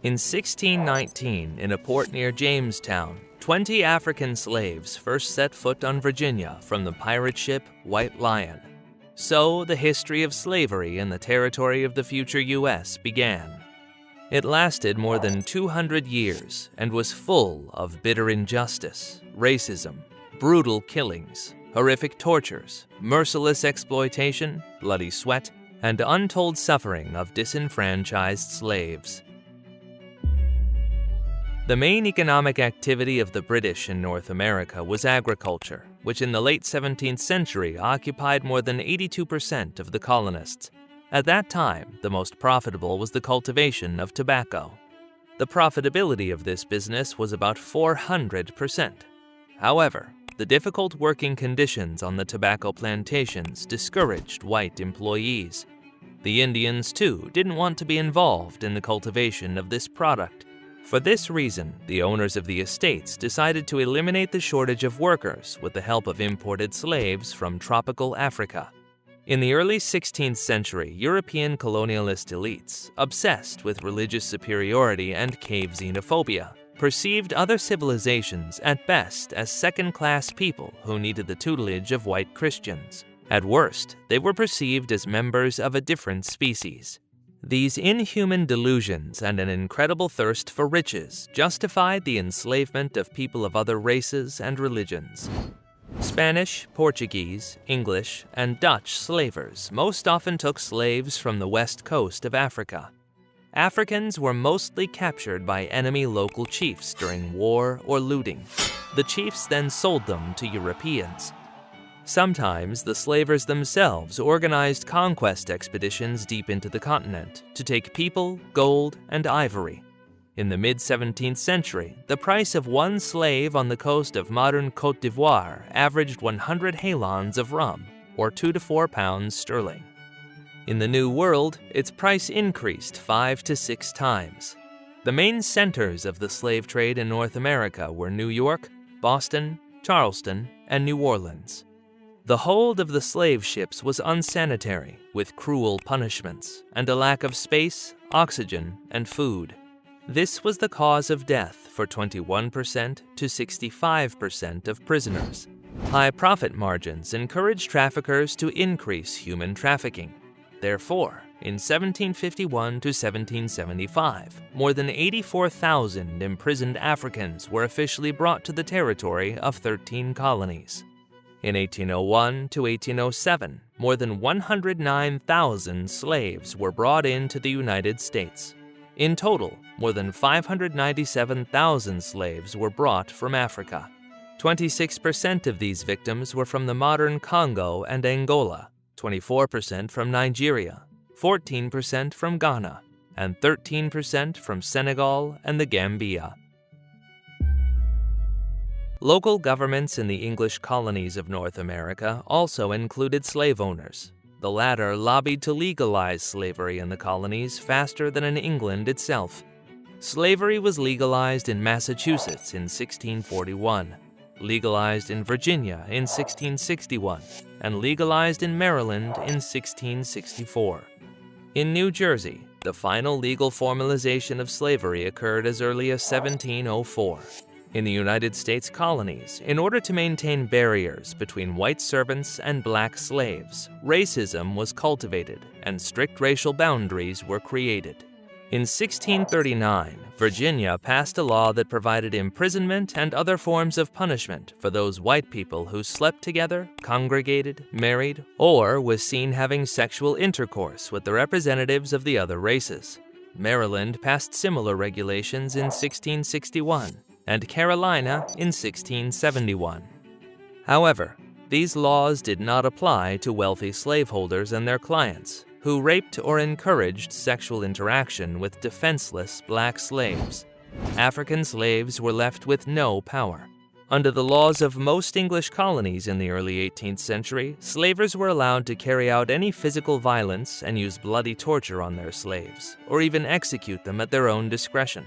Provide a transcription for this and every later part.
In 1619, in a port near Jamestown, 20 African slaves first set foot on Virginia from the pirate ship White Lion. So, the history of slavery in the territory of the future U.S. began. It lasted more than 200 years and was full of bitter injustice, racism, brutal killings, horrific tortures, merciless exploitation, bloody sweat, and untold suffering of disenfranchised slaves. The main economic activity of the British in North America was agriculture, which in the late 17th century occupied more than 82% of the colonists. At that time, the most profitable was the cultivation of tobacco. The profitability of this business was about 400%. However, the difficult working conditions on the tobacco plantations discouraged white employees. The Indians, too, didn't want to be involved in the cultivation of this product. For this reason, the owners of the estates decided to eliminate the shortage of workers with the help of imported slaves from tropical Africa. In the early 16th century, European colonialist elites, obsessed with religious superiority and cave xenophobia, perceived other civilizations at best as second-class people who needed the tutelage of white Christians. At worst, they were perceived as members of a different species. These inhuman delusions and an incredible thirst for riches justified the enslavement of people of other races and religions. Spanish, Portuguese, English, and Dutch slavers most often took slaves from the west coast of Africa. Africans were mostly captured by enemy local chiefs during war or looting. The chiefs then sold them to Europeans. Sometimes the slavers themselves organized conquest expeditions deep into the continent to take people, gold, and ivory. In the mid-17th century, the price of one slave on the coast of modern Côte d'Ivoire averaged 100 halons of rum, or 2 to 4 pounds sterling. In the New World, its price increased 5 to 6 times. The main centers of the slave trade in North America were New York, Boston, Charleston, and New Orleans. The hold of the slave ships was unsanitary, with cruel punishments, and a lack of space, oxygen, and food. This was the cause of death for 21% to 65% of prisoners. High profit margins encouraged traffickers to increase human trafficking. Therefore, in 1751 to 1775, more than 84,000 imprisoned Africans were officially brought to the territory of 13 colonies. In 1801 to 1807, more than 109,000 slaves were brought into the United States. In total, more than 597,000 slaves were brought from Africa. 26% of these victims were from the modern Congo and Angola, 24% from Nigeria, 14% from Ghana, and 13% from Senegal and the Gambia. Local governments in the English colonies of North America also included slave owners. The latter lobbied to legalize slavery in the colonies faster than in England itself. Slavery was legalized in Massachusetts in 1641, legalized in Virginia in 1661, and legalized in Maryland in 1664. In New Jersey, the final legal formalization of slavery occurred as early as 1704. In the United States colonies, in order to maintain barriers between white servants and black slaves, racism was cultivated and strict racial boundaries were created. In 1639, Virginia passed a law that provided imprisonment and other forms of punishment for those white people who slept together, congregated, married, or was seen having sexual intercourse with the representatives of the other races. Maryland passed similar regulations in 1661. And Carolina in 1671. However, these laws did not apply to wealthy slaveholders and their clients, who raped or encouraged sexual interaction with defenseless black slaves. African slaves were left with no power. Under the laws of most English colonies in the early 18th century, slavers were allowed to carry out any physical violence and use bloody torture on their slaves, or even execute them at their own discretion.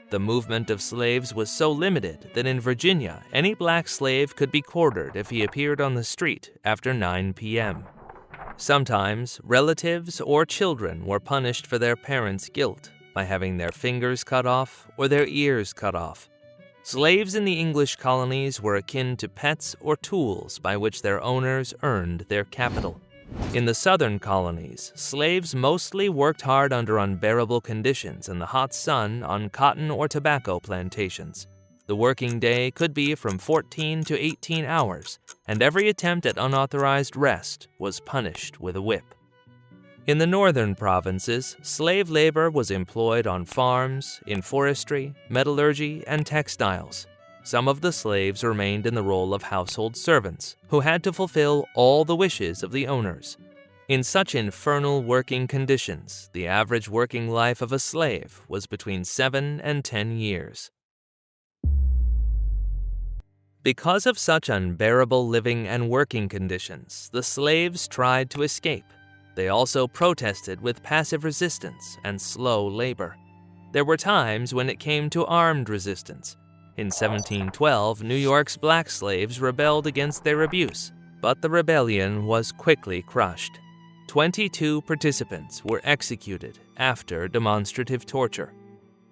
The movement of slaves was so limited that in Virginia, any black slave could be quartered if he appeared on the street after 9 p.m. Sometimes, relatives or children were punished for their parents' guilt, by having their fingers cut off or their ears cut off. Slaves in the English colonies were akin to pets or tools by which their owners earned their capital. In the southern colonies, slaves mostly worked hard under unbearable conditions in the hot sun on cotton or tobacco plantations. The working day could be from 14 to 18 hours, and every attempt at unauthorized rest was punished with a whip. In the northern provinces, slave labor was employed on farms, in forestry, metallurgy, and textiles. Some of the slaves remained in the role of household servants, who had to fulfill all the wishes of the owners. In such infernal working conditions, the average working life of a slave was between 7 and 10 years. Because of such unbearable living and working conditions, the slaves tried to escape. They also protested with passive resistance and slow labor. There were times when it came to armed resistance. In 1712, New York's black slaves rebelled against their abuse, but the rebellion was quickly crushed. 22 participants were executed after demonstrative torture.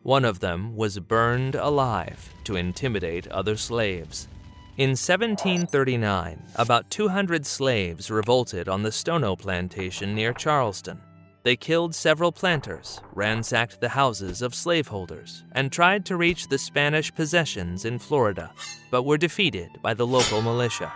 One of them was burned alive to intimidate other slaves. In 1739, about 200 slaves revolted on the Stono plantation near Charleston. They killed several planters, ransacked the houses of slaveholders, and tried to reach the Spanish possessions in Florida, but were defeated by the local militia.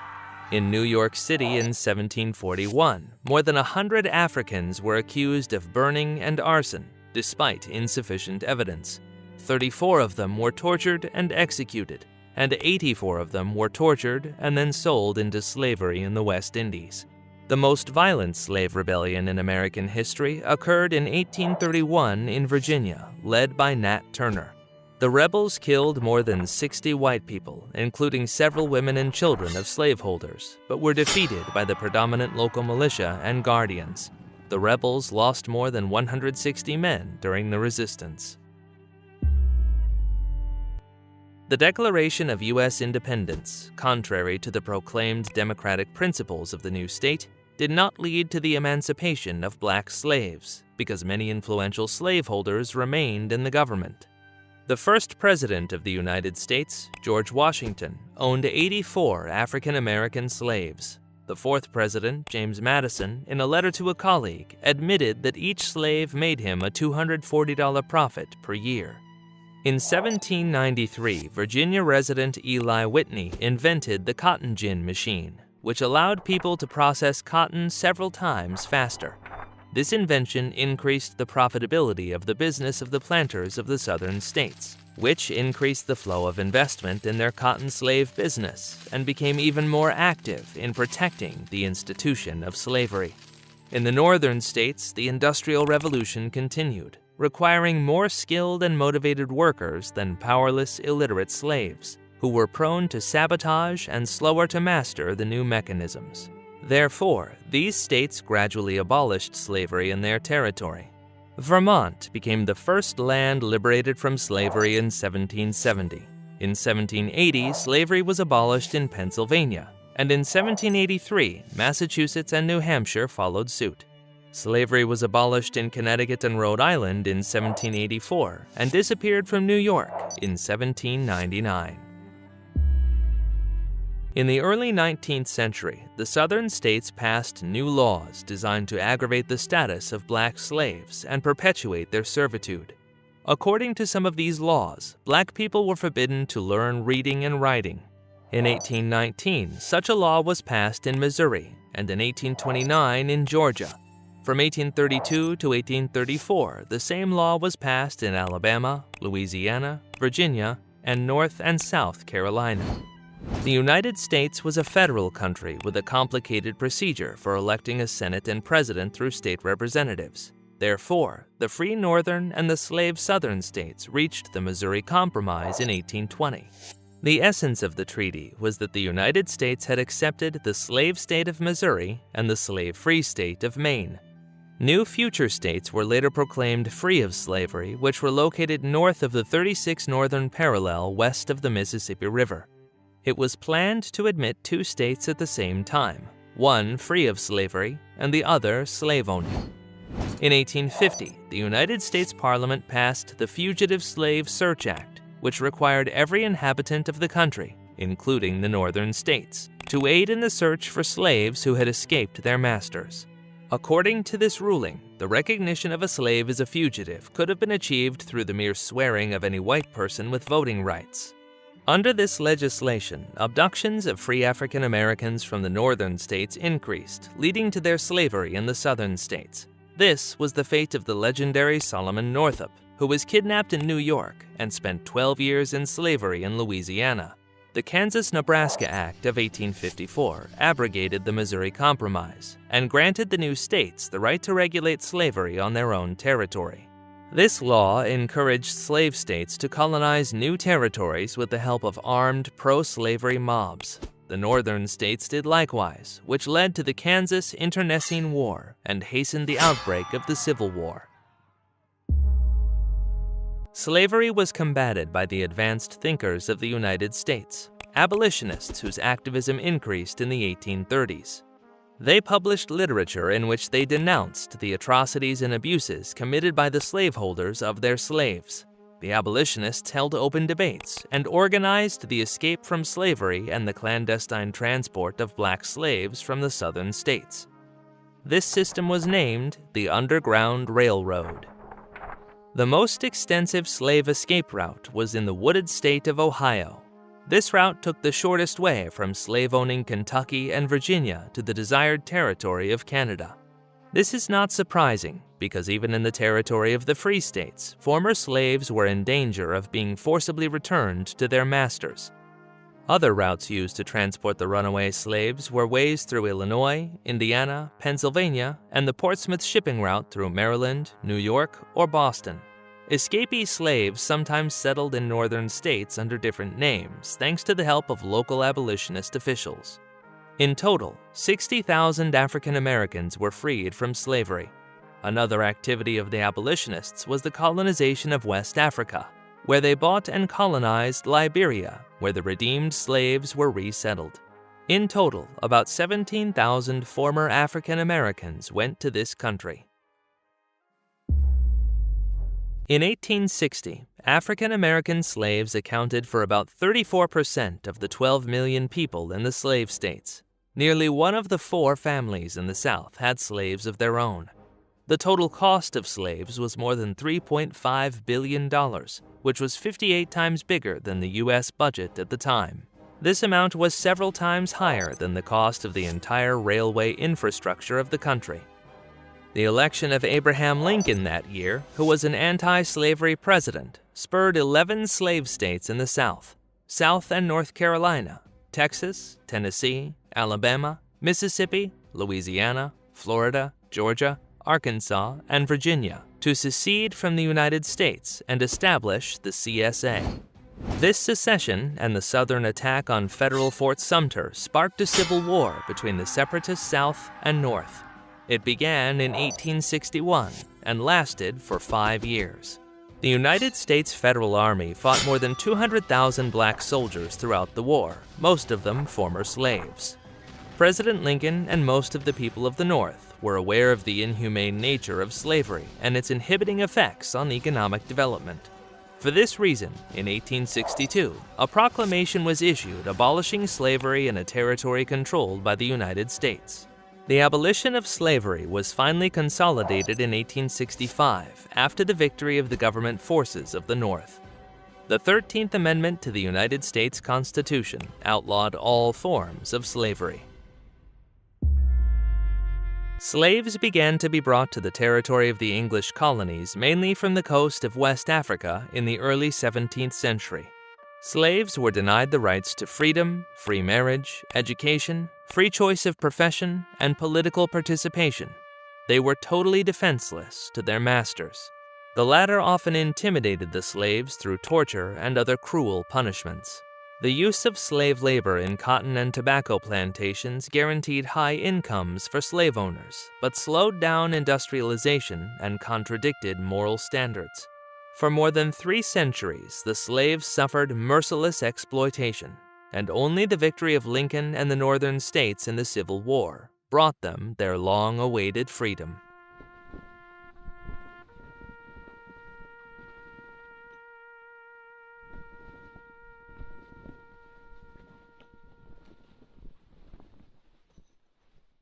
In New York City in 1741, more than 100 Africans were accused of burning and arson, despite insufficient evidence. 34 of them were tortured and executed, and 84 of them were tortured and then sold into slavery in the West Indies. The most violent slave rebellion in American history occurred in 1831 in Virginia, led by Nat Turner. The rebels killed more than 60 white people, including several women and children of slaveholders, but were defeated by the predominant local militia and guardians. The rebels lost more than 160 men during the resistance. The Declaration of U.S. Independence, contrary to the proclaimed democratic principles of the new state, did not lead to the emancipation of black slaves, because many influential slaveholders remained in the government. The first president of the United States, George Washington, owned 84 African American slaves. The fourth president, James Madison, in a letter to a colleague, admitted that each slave made him a $240 profit per year. In 1793, Virginia resident Eli Whitney invented the cotton gin machine, which allowed people to process cotton several times faster. This invention increased the profitability of the business of the planters of the southern states, which increased the flow of investment in their cotton slave business and became even more active in protecting the institution of slavery. In the northern states, the Industrial Revolution continued, requiring more skilled and motivated workers than powerless, illiterate slaves, who were prone to sabotage and slower to master the new mechanisms. Therefore, these states gradually abolished slavery in their territory. Vermont became the first land liberated from slavery in 1770. In 1780, slavery was abolished in Pennsylvania, and in 1783, Massachusetts and New Hampshire followed suit. Slavery was abolished in Connecticut and Rhode Island in 1784 and disappeared from New York in 1799. In the early 19th century, the southern states passed new laws designed to aggravate the status of black slaves and perpetuate their servitude. According to some of these laws, black people were forbidden to learn reading and writing. In 1819, such a law was passed in Missouri, and in 1829 in Georgia. From 1832 to 1834, the same law was passed in Alabama, Louisiana, Virginia, and North and South Carolina. The United States was a federal country with a complicated procedure for electing a Senate and President through state representatives. Therefore, the free northern and the slave southern states reached the Missouri Compromise in 1820. The essence of the treaty was that the United States had accepted the slave state of Missouri and the slave-free state of Maine. New future states were later proclaimed free of slavery, which were located north of the 36 northern parallel west of the Mississippi River. It was planned to admit two states at the same time, one free of slavery and the other slave-owning. In 1850, the United States Parliament passed the Fugitive Slave Search Act, which required every inhabitant of the country, including the northern states, to aid in the search for slaves who had escaped their masters. According to this ruling, the recognition of a slave as a fugitive could have been achieved through the mere swearing of any white person with voting rights. Under this legislation, abductions of free African Americans from the northern states increased, leading to their slavery in the southern states. This was the fate of the legendary Solomon Northup, who was kidnapped in New York and spent 12 years in slavery in Louisiana. The Kansas-Nebraska Act of 1854 abrogated the Missouri Compromise and granted the new states the right to regulate slavery on their own territory. This law encouraged slave states to colonize new territories with the help of armed pro-slavery mobs. The northern states did likewise, which led to the Kansas Internecine War and hastened the outbreak of the Civil War. Slavery was combated by the advanced thinkers of the United States, abolitionists whose activism increased in the 1830s. They published literature in which they denounced the atrocities and abuses committed by the slaveholders of their slaves. The abolitionists held open debates and organized the escape from slavery and the clandestine transport of black slaves from the southern states. This system was named the Underground Railroad. The most extensive slave escape route was in the wooded state of Ohio. This route took the shortest way from slave-owning Kentucky and Virginia to the desired territory of Canada. This is not surprising, because even in the territory of the free states, former slaves were in danger of being forcibly returned to their masters. Other routes used to transport the runaway slaves were ways through Illinois, Indiana, Pennsylvania, and the Portsmouth shipping route through Maryland, New York, or Boston. Escapee slaves sometimes settled in northern states under different names thanks to the help of local abolitionist officials. In total, 60,000 African Americans were freed from slavery. Another activity of the abolitionists was the colonization of West Africa, where they bought and colonized Liberia, where the redeemed slaves were resettled. In total, about 17,000 former African Americans went to this country. In 1860, African American slaves accounted for about 34% of the 12 million people in the slave states. Nearly one of the 4 families in the South had slaves of their own. The total cost of slaves was more than $3.5 billion, which was 58 times bigger than the U.S. budget at the time. This amount was several times higher than the cost of the entire railway infrastructure of the country. The election of Abraham Lincoln that year, who was an anti-slavery president, spurred 11 slave states in the South, South and North Carolina, Texas, Tennessee, Alabama, Mississippi, Louisiana, Florida, Georgia, Arkansas, and Virginia, to secede from the United States and establish the CSA. This secession and the Southern attack on federal Fort Sumter sparked a civil war between the separatist South and North. It began in 1861 and lasted for 5 years. The United States Federal Army fought more than 200,000 black soldiers throughout the war, most of them former slaves. President Lincoln and most of the people of the North were aware of the inhumane nature of slavery and its inhibiting effects on economic development. For this reason, in 1862, a proclamation was issued abolishing slavery in a territory controlled by the United States. The abolition of slavery was finally consolidated in 1865 after the victory of the government forces of the North. The 13th Amendment to the United States Constitution outlawed all forms of slavery. Slaves began to be brought to the territory of the English colonies mainly from the coast of West Africa in the early 17th century. Slaves were denied the rights to freedom, free marriage, education, free choice of profession, and political participation. They were totally defenseless to their masters. The latter often intimidated the slaves through torture and other cruel punishments. The use of slave labor in cotton and tobacco plantations guaranteed high incomes for slave owners, but slowed down industrialization and contradicted moral standards. For more than 3 centuries, the slaves suffered merciless exploitation, and only the victory of Lincoln and the northern states in the Civil War brought them their long-awaited freedom.